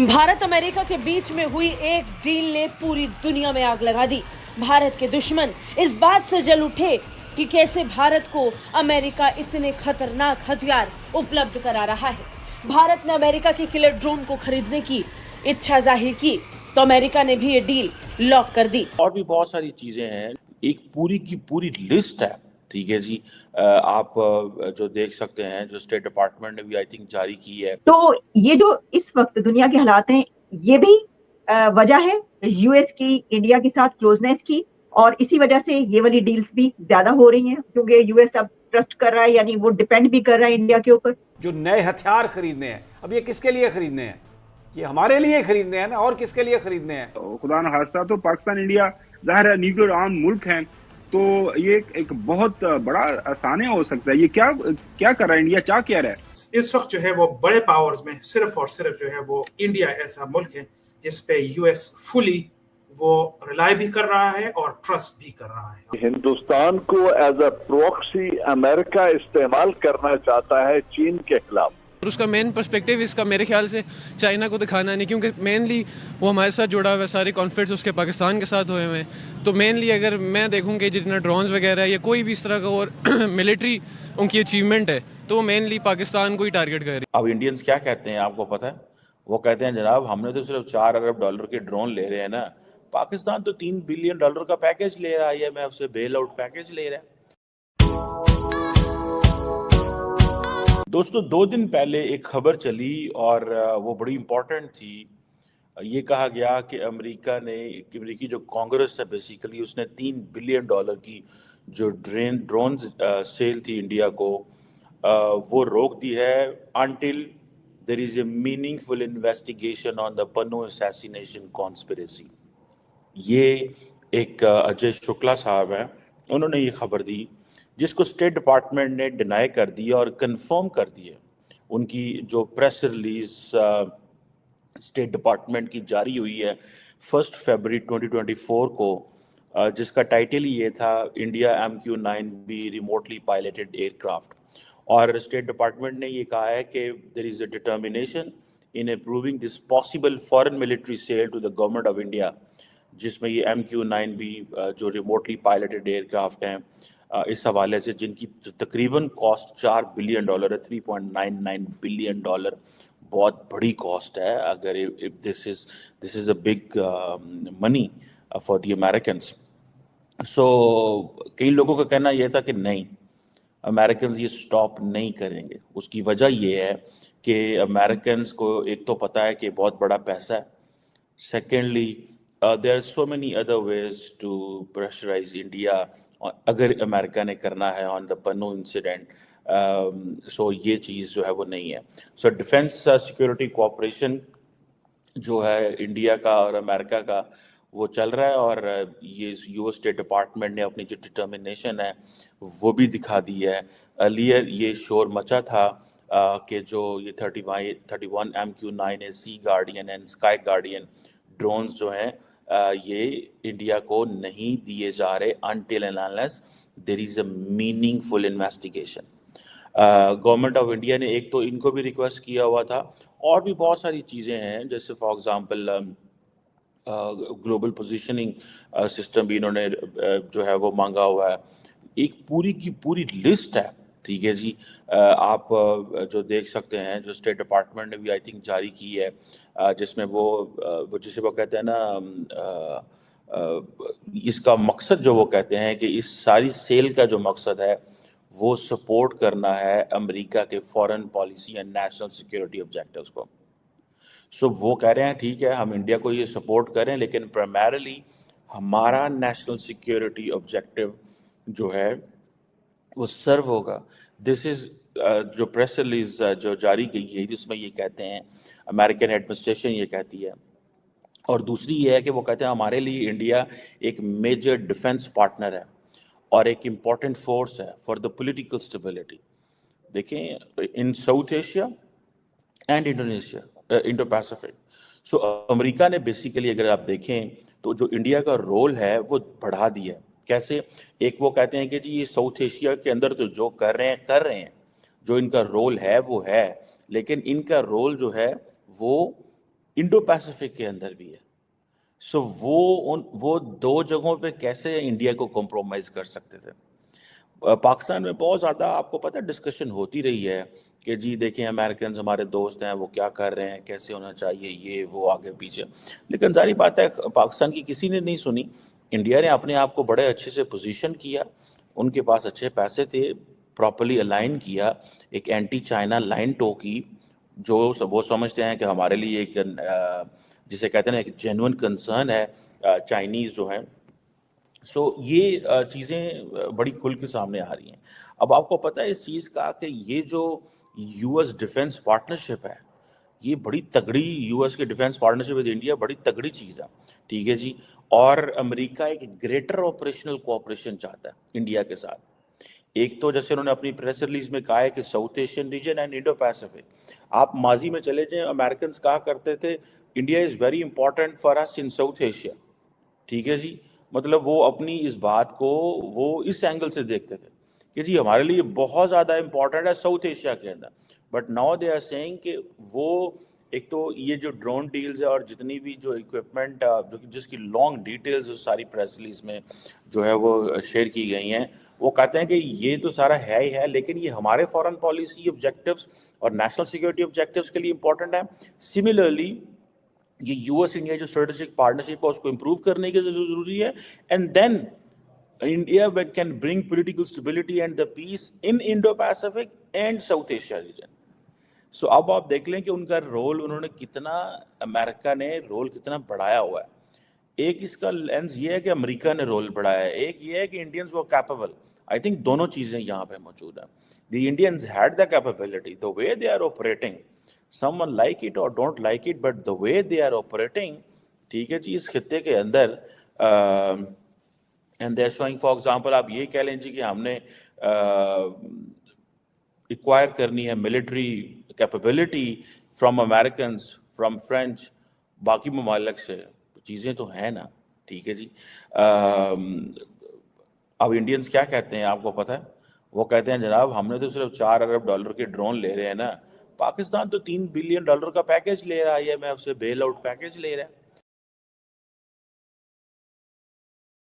Bharat America के बीच में हुई एक डील ने पूरी दुनिया में आग लगा दी। भारत के दुश्मन इस बात से जल उठे कि कैसे भारत को अमेरिका इतने खतरनाक हथियार उपलब्ध करा रहा है। भारत ने अमेरिका के किलर ड्रोन को खरीदने की इच्छा जाहिर की तो अमेरिका ने भी ये डील लॉक कर दी। और भी बहुत सारी चीजें हैं, एक पूरी की पूरी लिस्ट है, ठीक है जी। आप जो देख सकते हैं, जो स्टेट डिपार्टमेंट ने भी आई थिंक जारी की है। तो ये जो इस वक्त दुनिया के हालात हैं, ये भी वजह है यूएस की इंडिया के साथ क्लोजनेस की, और इसी वजह से ये वाली डील्स भी ज्यादा हो रही हैं, क्योंकि यूएस अब ट्रस्ट कर रहा है, यानी वो डिपेंड भी कर रहा है इंडिया के ऊपर। जो नए हथियार खरीदने हैं, अब ये किसके लिए खरीदने हैं? ये हमारे लिए खरीदने हैं ना, और किसके लिए खरीदने हैं? खुदा न खास्ता तो पाकिस्तान इंडिया जाहिर है न्यूक्लियर आर्म मुल्क हैं, तो ये एक बहुत बड़ा आसानिया हो सकता है। ये क्या कर रहा है इंडिया, क्या कह रहा है इस वक्त? जो है वो बड़े पावर्स में सिर्फ और सिर्फ जो है वो इंडिया ऐसा मुल्क है जिस पे यूएस फुली वो रिलाई भी कर रहा है और ट्रस्ट भी कर रहा है। हिंदुस्तान को एज अ प्रॉक्सी अमेरिका इस्तेमाल करना चाहता है चीन के खिलाफ। और उसका मेन पर्सपेक्टिव इसका मेरे ख्याल से चाइना को दिखाना नहीं, क्योंकि मेनली वो हमारे साथ जुड़ा हुआ है, सारे कॉन्फ्लिक्ट्स उसके पाकिस्तान के साथ हुए हुए हैं। तो मेनली अगर मैं देखूँ कि जितना ड्रोन्स वगैरह या कोई भी इस तरह का और मिलिट्री उनकी अचीवमेंट है, तो वो मेनली पाकिस्तान को ही टारगेट कर रही है। अब इंडियंस क्या कहते हैं आपको पता है? वो कहते हैं जनाब हमने तो सिर्फ $4 अरब के ड्रोन ले रहे हैं ना, पाकिस्तान तो $3 बिलियन का पैकेज ले रहा है, IMF से बेल आउट पैकेज ले रहा है। दोस्तों 2 दिन पहले एक खबर चली और वो बड़ी इम्पोर्टेंट थी। ये कहा गया कि अमेरिकी जो कांग्रेस है बेसिकली, उसने $3 बिलियन की जो ड्रोन सेल थी इंडिया को, वो रोक दी है until there is a meaningful investigation on the Pannu assassination conspiracy। ये एक अजय शुक्ला साहब हैं, उन्होंने ये खबर दी, जिसको स्टेट डिपार्टमेंट ने डिनाई कर दिया और कंफर्म कर दिया। उनकी जो प्रेस रिलीज स्टेट डिपार्टमेंट की जारी हुई है 1 फरवरी 2024 को, जिसका टाइटल ही ये था India MQ-9B remotely piloted aircraft. और स्टेट डिपार्टमेंट ने ये कहा है कि there is a determination in approving this possible foreign military sale to the government of India, जिसमें ये MQ-9B जो रिमोटली पायलटेड एयरक्राफ्ट हैं, इस हवाले से जिनकी तकरीबन कॉस्ट $4 बिलियन है, $3.99 बिलियन, बहुत बड़ी कॉस्ट है। अगर this is a big money for the Americans. So कई लोगों का कहना यह था कि नहीं, अमेरिकन्स ये स्टॉप नहीं करेंगे। उसकी वजह ये है कि अमेरिकन्स को एक तो पता है कि बहुत बड़ा पैसा है, secondly there are so many other ways to pressurize India अगर अमेरिका ने करना है on the Pannu incident. So ये चीज़ जो है वो नहीं है। सो डिफेंस सिक्योरिटी कोऑपरेशन जो है इंडिया का और अमेरिका का, वो चल रहा है, और ये यूएस स्टेट डिपार्टमेंट ने अपनी जो डिटर्मिनेशन है वो भी दिखा दी है। अर्लियर ये शोर मचा था कि जो ये 31 MQ-9A sea guardian and sky guardian drones जो हैं, ये इंडिया को नहीं दिए जा रहे until and unless there is a meaningful investigation। Government of India ने एक तो इनको भी रिक्वेस्ट किया हुआ था, और भी बहुत सारी चीज़ें हैं, जैसे for example global positioning system भी इन्होंने जो है वो मांगा हुआ है। एक पूरी की पूरी लिस्ट है, ठीक है जी। आप जो देख सकते हैं, जो स्टेट डिपार्टमेंट ने भी आई थिंक जारी की है, जिसमें वो जिसे वो कहते हैं ना, इसका मकसद जो वो कहते हैं कि इस सारी सेल का जो मकसद है वो सपोर्ट करना है अमेरिका के foreign policy and national security objectives को। सो वो कह रहे हैं ठीक है, हम इंडिया को ये सपोर्ट करें, लेकिन प्राइमरीली हमारा नेशनल सिक्योरिटी ऑब्जेक्टिव जो है वो सर्व होगा। दिस इज़ जो प्रेस रिलीज जो जारी की गई जिसमें ये कहते हैं, अमेरिकन एडमिनिस्ट्रेशन ये कहती है, और दूसरी ये है कि वो कहते हैं हमारे लिए इंडिया एक मेजर डिफेंस पार्टनर है और एक इम्पॉर्टेंट फोर्स है फॉर द पॉलिटिकल स्टेबिलिटी। देखें, in South Asia and Indonesia, Indo Pacific. So America ने बेसिकली अगर आप देखें तो जो इंडिया का रोल है वो बढ़ा दिया है। कैसे? एक वो कहते हैं कि जी ये साउथ एशिया के अंदर तो जो कर रहे हैं, जो इनका रोल है वो है, लेकिन इनका रोल जो है वो इंडो पैसिफिक के अंदर भी है। सो वो दो जगहों पे कैसे इंडिया को कॉम्प्रोमाइज कर सकते थे। पाकिस्तान में बहुत ज़्यादा आपको पता है डिस्कशन होती रही है कि जी देखें अमेरिकन हमारे दोस्त हैं, वो क्या कर रहे हैं, कैसे होना चाहिए, ये वो आगे पीछे। लेकिन सारी बात है पाकिस्तान की किसी ने नहीं सुनी। इंडिया ने अपने आप को बड़े अच्छे से पोजीशन किया, उनके पास अच्छे पैसे थे, प्रॉपर्ली अलाइन किया, एक एंटी चाइना लाइन टो की, जो वो समझते हैं कि हमारे लिए एक जिसे कहते हैं ना एक जेन्युइन कंसर्न है चाइनीज़ जो हैं। सो ये चीज़ें बड़ी खुल के सामने आ रही हैं। अब आपको पता है इस चीज़ का कि ये जो यूएस डिफेंस पार्टनरशिप है, ये बड़ी तगड़ी, यूएस की डिफेंस पार्टनरशिप विद इंडिया बड़ी तगड़ी चीज़ है, ठीक है जी। और अमेरिका एक ग्रेटर ऑपरेशनल कोऑपरेशन चाहता है इंडिया के साथ। एक तो जैसे उन्होंने अपनी प्रेस रिलीज में कहा है कि south Asian region and Indo Pacific. आप माजी में चले जाएं, अमेरिकन कहा करते थे India is very important for us in South Asia, ठीक है जी। मतलब वो अपनी इस बात को वो इस एंगल से देखते थे कि जी हमारे लिए बहुत ज़्यादा इम्पोर्टेंट है साउथ एशिया के अंदर। But now they are saying कि वो एक तो ये जो ड्रोन डील्स है और जितनी भी जो इक्विपमेंट जो जिसकी लॉन्ग डिटेल्स सारी प्रेस रिलीज में जो है वो शेयर की गई हैं, वो कहते हैं कि ये तो सारा है ही है, लेकिन ये हमारे फॉरेन पॉलिसी ऑब्जेक्टिव्स और नेशनल सिक्योरिटी ऑब्जेक्टिव्स के लिए इंपॉर्टेंट है। सिमिलरली ये यूएस इंडिया जो स्ट्रेटेजिक पार्टनरशिप है उसको इम्प्रूव करने की जरूरी है। And then India can bring political stability and the peace in Indo Pacific and South Asia region. So अब आप देख लें कि उनका रोल उन्होंने कितना, अमेरिका ने रोल कितना बढ़ाया हुआ है। एक इसका लेंस ये है कि अमेरिका ने रोल बढ़ाया है, एक ये है कि इंडियंस वो कैपेबल। आई थिंक दोनों चीज़ें यहाँ पे मौजूद हैं। The Indians had the capability, the way they are operating, someone like it or don't like it, but the way they are operating, ठीक है जी, इस खित्ते के अंदर and they are showing, for example आप ये कह लें जी कि हमने एक्वायर करनी है military capability from Americans, from French, बाकी ममालिक से, चीज़ें तो हैं ना, ठीक है जी। अब इंडियंस क्या कहते हैं आपको पता है? वो कहते हैं जनाब हमने तो सिर्फ $4 अरब के ड्रोन ले रहे हैं ना, पाकिस्तान तो $3 बिलियन का पैकेज ले रहा है, IMF से बेल आउट पैकेज ले रहा है।